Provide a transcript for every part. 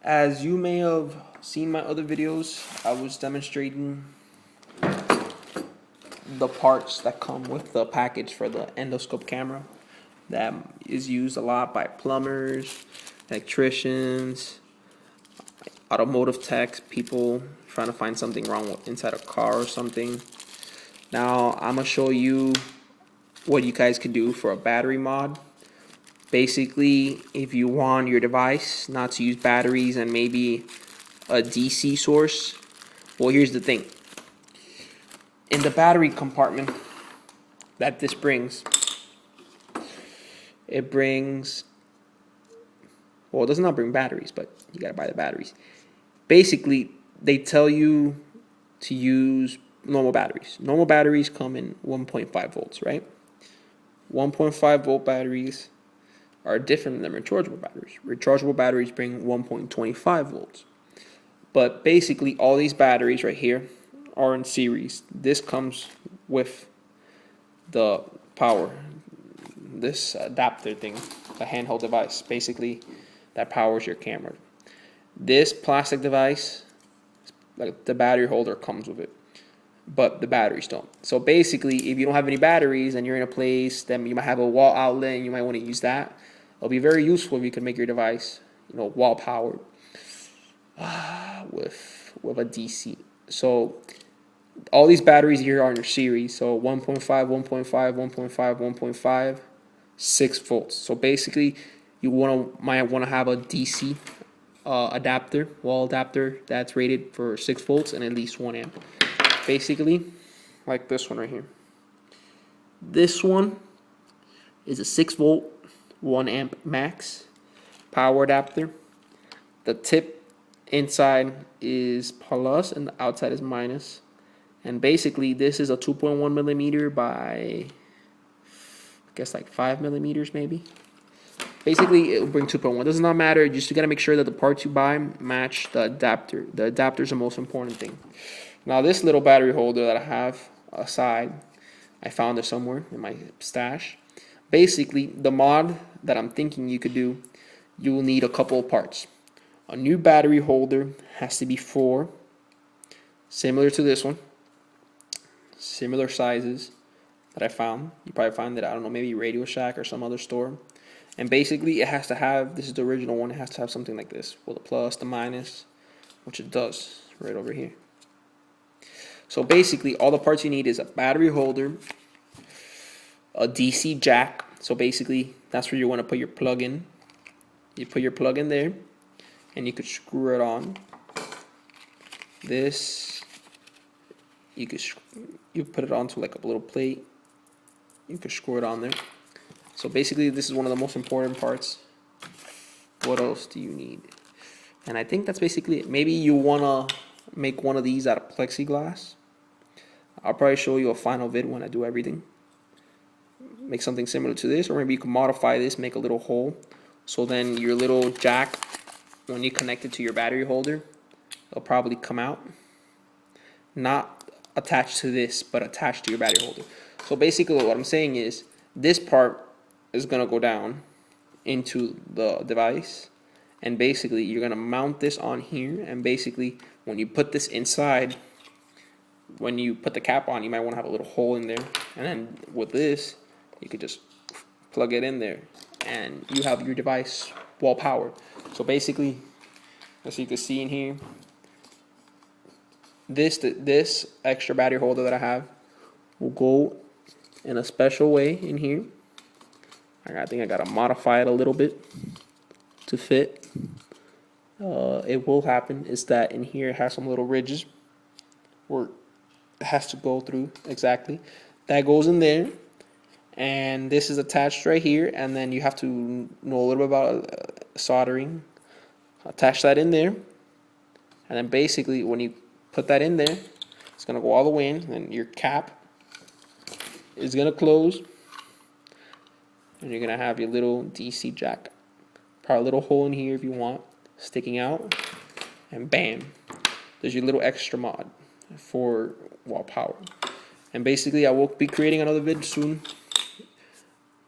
As you may have seen my other videos, I was demonstrating the parts that come with the package for the endoscope camera that is used a lot by plumbers, electricians, automotive techs, people trying to find something wrong inside a car or something. Now I'm gonna show you what you guys could do for a battery mod. Basically, if you want your device not to use batteries and maybe a DC source, well, here's the thing. In the battery compartment that this brings, it brings, well, it does not bring batteries, but you gotta buy the batteries. Basically, they tell you to use normal batteries. Normal batteries come in 1.5 volts, right? 1.5 volt batteries are different than rechargeable batteries. Rechargeable batteries bring 1.25 volts. But basically, all these batteries right here are in series. This comes with the power, this adapter thing, a handheld device, basically, that powers your camera. This plastic device, like the battery holder comes with it, but the batteries don't. So basically, if you don't have any batteries and you're in a place, then you might have a wall outlet and you might want to use that. It'll be very useful if you can make your device, wall powered with a DC. So all these batteries here are in your series. So 1.5, 1.5, 1.5, 1.5, 6 volts. So basically, you might want to have a DC adapter, wall adapter that's rated for 6 volts and at least 1 amp. Basically, like this one right here. This one is a 6 volt, 1 amp max power adapter. The tip inside is plus and the outside is minus. And basically, this is a 2.1 millimeter by, I guess, like 5 millimeters maybe. Basically, it will bring 2.1. Does not matter. You just got to make sure that the parts you buy match the adapter. The adapter is the most important thing. Now, this little battery holder that I have aside, I found it somewhere in my stash. Basically, the mod that I'm thinking you could do, you will need a couple of parts. A new battery holder has to be 4, similar to this one, similar sizes that I found. You probably find it, I don't know, maybe Radio Shack or some other store. And basically, it has to have, this is the original one, it has to have something like this, with a plus, the minus, which it does right over here. So basically, all the parts you need is a battery holder, a DC jack. So basically, that's where you want to put your plug in. You put your plug in there, and you could screw it on. This, you put it onto like a little plate. You could screw it on there. So basically, this is one of the most important parts. What else do you need? And I think that's basically it. Maybe you want to make one of these out of plexiglass. I'll probably show you a final vid when I do everything. Make something similar to this, or maybe you can modify this, make a little hole. So then your little jack, when you connect it to your battery holder, it'll probably come out. Not attached to this, but attached to your battery holder. So basically what I'm saying is, this part is going to go down into the device. And basically you're going to mount this on here. And basically when you put this inside, when you put the cap on, you might want to have a little hole in there. And then with this, you could just plug it in there. And you have your device wall powered. So basically, as you can see in here, this extra battery holder that I have will go in a special way in here. I think I gotta modify it a little bit to fit. It will happen is that in here it has some little ridges where it has to go through exactly. That goes in there, and this is attached right here. And then you have to know a little bit about soldering. Attach that in there, and then basically when you put that in there, it's gonna go all the way in, and your cap is gonna close, and you're gonna have your little DC jack. Probably a little hole in here if you want, sticking out, and bam, there's your little extra mod for wall power. And basically, I will be creating another vid soon.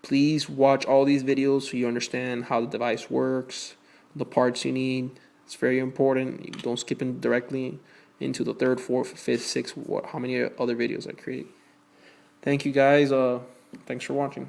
Please watch all these videos so you understand how the device works, the parts you need, It's very important. You don't skip in directly into the third, fourth, fifth, sixth, how many other videos I create. Thank you guys. Thanks for watching.